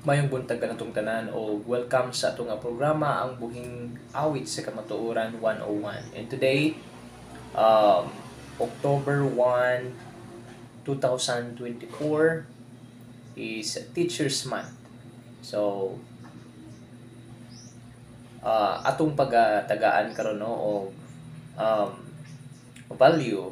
Mayong buntag ka natong tanan o welcome sa atong programa ang buhing awit sa kamatuoran 101. And today, um, October 1, 2024 is Teachers Month. So, atong pagtagaan karon no o um, value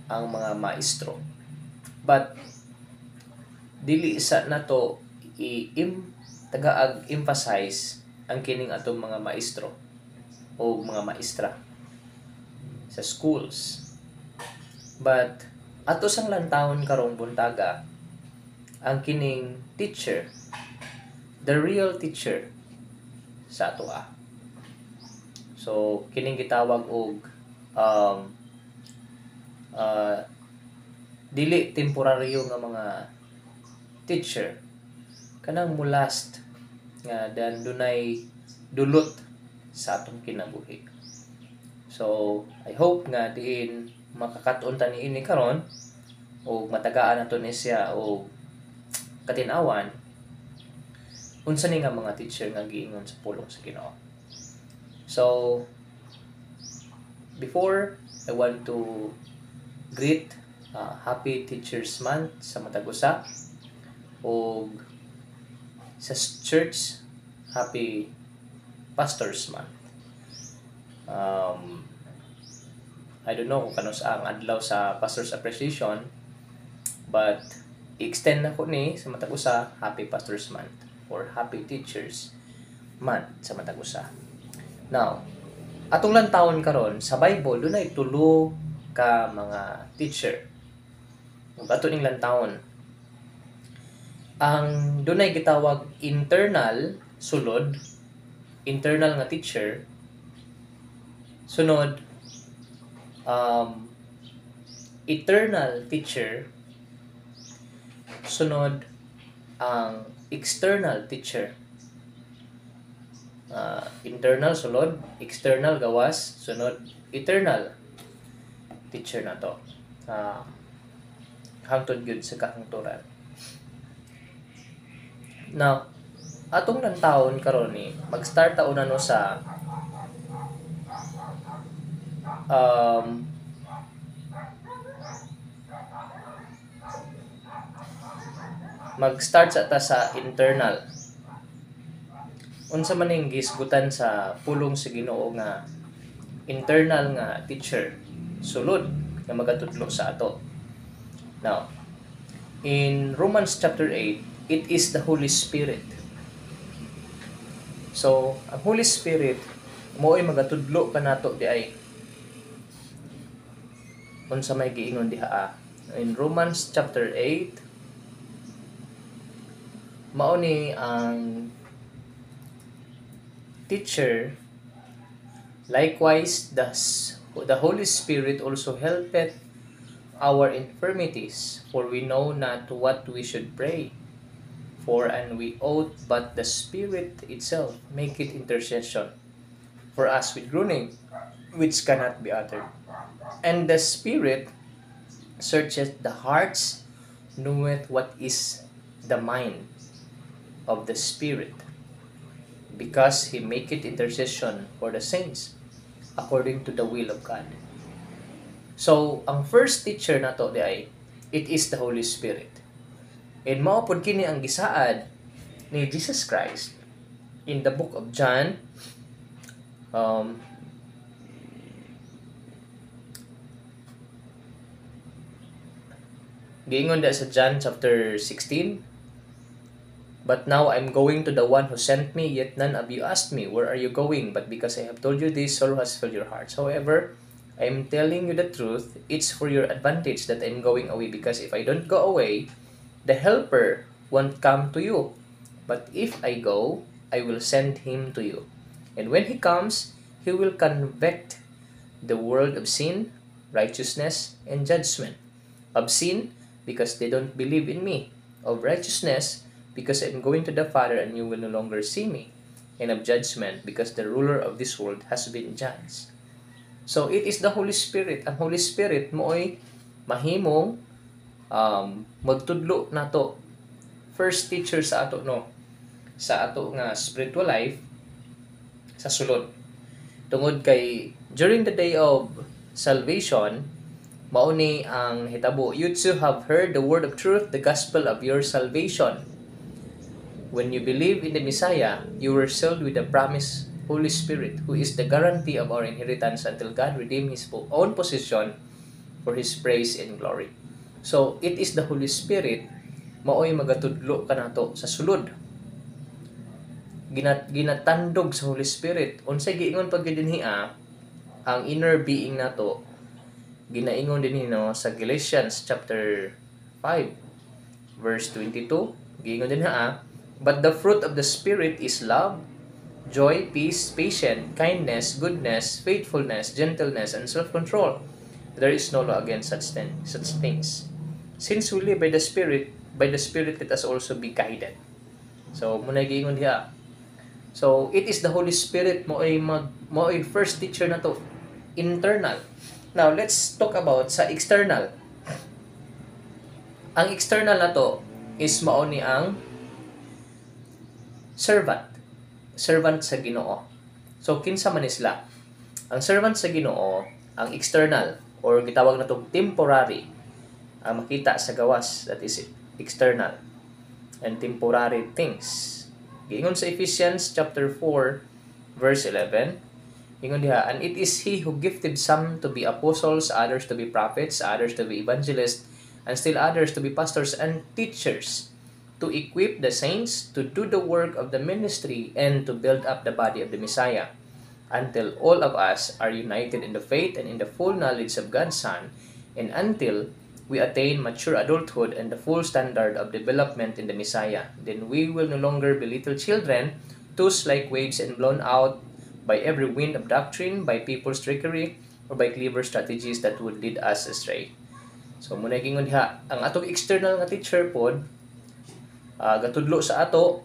ang mga maestro. But dili sa nato tagaag emphasize ang kining atong mga maestro o mga maestra sa schools. But ato sang lantawon karong buntaga ang kining teacher, the real teacher sa ato. So kining gitawag og um, dili temporaryo nga mga teacher kanang mulast nga dan dunay dulot sa atong kinabuhi. So I hope nga diin makakaton ta niini karon o matagaan nato ni siya o katinawan unsa ni nga mga teacher nga giingon sa pulong sa Ginoo. So before, I want to greet Happy Teachers Month sa matag usa o sa church Happy Pastors Month. I don't know kung kano sa ang adlaw sa Pastors Appreciation, but extend na ko ni sa matag usa Happy Pastors Month or Happy Teachers Month sa matag usa. Now, atong lantawon karon sa Bible dunay tulo ka mga teacher. Ug ato ning lantawon ang dunay gitawag internal sulod, internal nga teacher. Sunod eternal teacher. Sunod ang external teacher. Internal sulod, external gawas, sunod eternal teacher na to. Hangtod gyud sa kahangturan. Now, atong lantawon karon ni mag-start ta una no sa mag-start sa ta sa internal. Unsa man ning gisgutan sa pulong sa Ginoo nga internal nga teacher sulod nga magatudlo sa ato. Now, in Romans chapter 8, it is the Holy Spirit. So, ang Holy Spirit mo'y magatudlo kanato di ay unsa may giingon diha. In Romans chapter 8, mao ni ang teacher. Likewise, the Holy Spirit also helpeth our infirmities, for we know not what we should pray for, and we ought, but the Spirit itself maketh intercession for us with groaning which cannot be uttered. And the Spirit searcheth the hearts, knoweth what is the mind of the Spirit, because he maketh intercession for the saints according to the will of God. So, ang first teacher nato di ay it is the Holy Spirit. And mao pod kini ang gisaad ni Jesus Christ in the book of John, giingon da sa John chapter 16, "But now I'm going to the one who sent me, yet none of you asked me, where are you going? But because I have told you this, sorrow has filled your hearts. However, I am telling you the truth, it's for your advantage that I'm going away, because if I don't go away, the helper won't come to you. But if I go, I will send him to you. And when he comes, he will convict the world of sin, righteousness, and judgment. Of sin, because they don't believe in me. Of righteousness, because I'm going to the Father and you will no longer see me. And of judgment, because the ruler of this world has been judged." So, it is the Holy Spirit. Ang Holy Spirit mo'y mahimong magtudlo nato first teacher sa ato, no, sa ato nga spiritual life sa sulod. Tungod kay during the day of salvation, mao ni ang hitabo, you too have heard the word of truth, the gospel of your salvation. When you believe in the Messiah, you were sealed with the promised Holy Spirit, who is the guarantee of our inheritance until God redeem His own possession for His praise and glory. So, it is the Holy Spirit maoy magatudlo kanato sa sulod. Ginatandog sa Holy Spirit. Unsay giingon pag dinhiya ang inner being nato, ginaingon din no sa Galatians chapter 5 verse 22. Giingon din but the fruit of the Spirit is love, joy, peace, patience, kindness, goodness, faithfulness, gentleness, and self-control. There is no law against such things. Since we live by the Spirit let us also be guided. So, muna giingon diha. So, it is the Holy Spirit mo ay first teacher na to, internal. Now, let's talk about sa external. Ang external na to is mao ni ang servant sa Ginoo. So, kinsa man sila? Ang servant sa Ginoo, ang external or gitawag na tong temporary, ang makita sa gawas, that is external and temporary things. Giingon sa Ephesians chapter 4 verse 11, ingon diha, and it is He who gifted some to be apostles, others to be prophets, others to be evangelists, and still others to be pastors and teachers, to equip the saints to do the work of the ministry and to build up the body of the Messiah, until all of us are united in the faith and in the full knowledge of God's Son, and until we attain mature adulthood and the full standard of development in the Messiah. Then we will no longer be little children, tossed like waves and blown out by every wind of doctrine, by people's trickery, or by clever strategies that would lead us astray. So, muna gingon diha, ang atong external nga teacher pod, gatudlo sa ato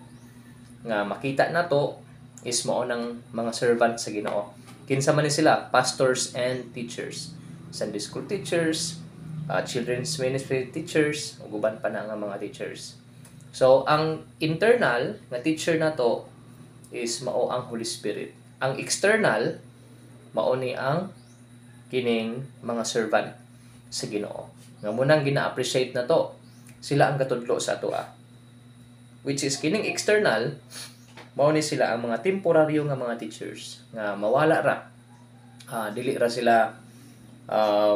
nga makita nato is mao ng mga servant sa Ginoo. Kinsa man ni sila? Pastors and teachers, Sunday school teachers, children's ministry teachers, ug uban pa na nga mga teachers. So, ang internal nga teacher nato is mao ang Holy Spirit. Ang external mao ni ang kining mga servant sa Ginoo. Nga munang gina-appreciate na to, sila ang katudlo sa ato which is kining external, mao ni sila ang mga temporaryo nga mga teachers nga mawala ra, dili ra sila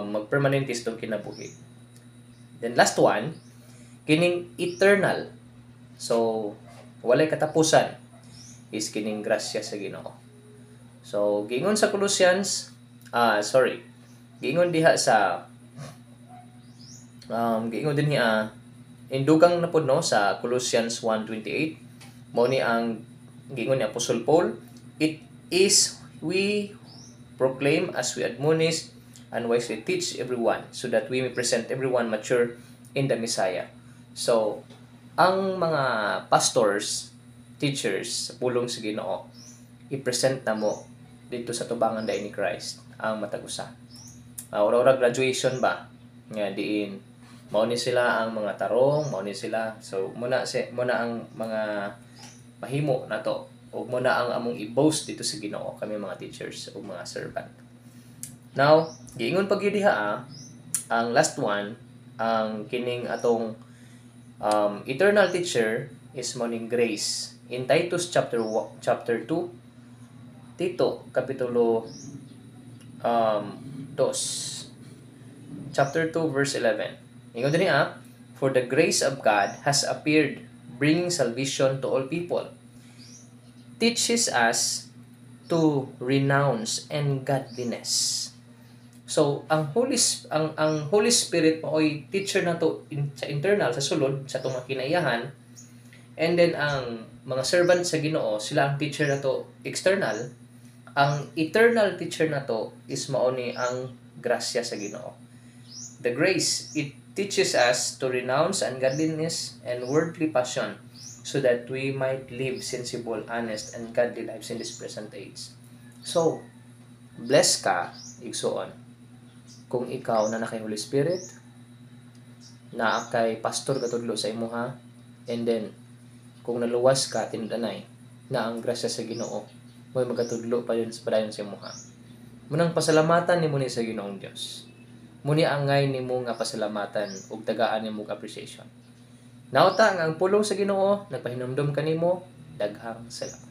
magpermanente sa kinabuhi. Then last one, kining eternal, so walay katapusan, is kining grasya sa Ginoo. So giingon sa Colossians, giingon diha sa giingon din niya indugang na pod no sa Colossians 1:28, mao ni ang giingon ni Apostle Paul, it is we proclaim as we admonish and wisely teach everyone, so that we may present everyone mature in the Messiah. So, ang mga pastors, teachers, sa pulong sa Ginoo, i-present na mo dito sa tubangan dayon ni Christ ang matag-usa. Ora-ora graduation ba? Nga diin mao ni sila ang mga tarong, mao ni sila. So muna ang mga mahimo nato ug muna ang among i-boast dito sa Ginoo kami mga teachers ug mga servant. Now, giingon pag diha ang last one, ang kining atong eternal teacher is morning grace. In Titus chapter 2, Tito kapitulo 2, chapter 2 verse 11. Ingon din for the grace of God has appeared, bringing salvation to all people, teaches us to renounce ungodliness. So, ang Holy Spirit maoy teacher na to sa internal, sa sulod, sa itong makinayahan. And then, ang mga servant sa Ginoo, sila ang teacher na to external. Ang eternal teacher na to is mao ni ang grasya sa Ginoo. The grace, it teaches us to renounce ungodliness and worldly passion, so that we might live sensible, honest, and godly lives in this present age. So, bless ka, igsoon, kung ikaw na kay Holy Spirit, na kay pastor katudlo sa imuha, And then, kung naluwas ka, tinudanay, na ang grasya sa Ginoo, mo'y magatudlo pa yun sa padayon sa imuha. Munang pasalamatan ni mo ni sa Ginoong Dios. Muni angay ni mo nga pasalamatan ug tagaan ni mo appreciation. Nauta nga ang pulong sa Ginoo nagpahinumdom kanimo, daghang salamat.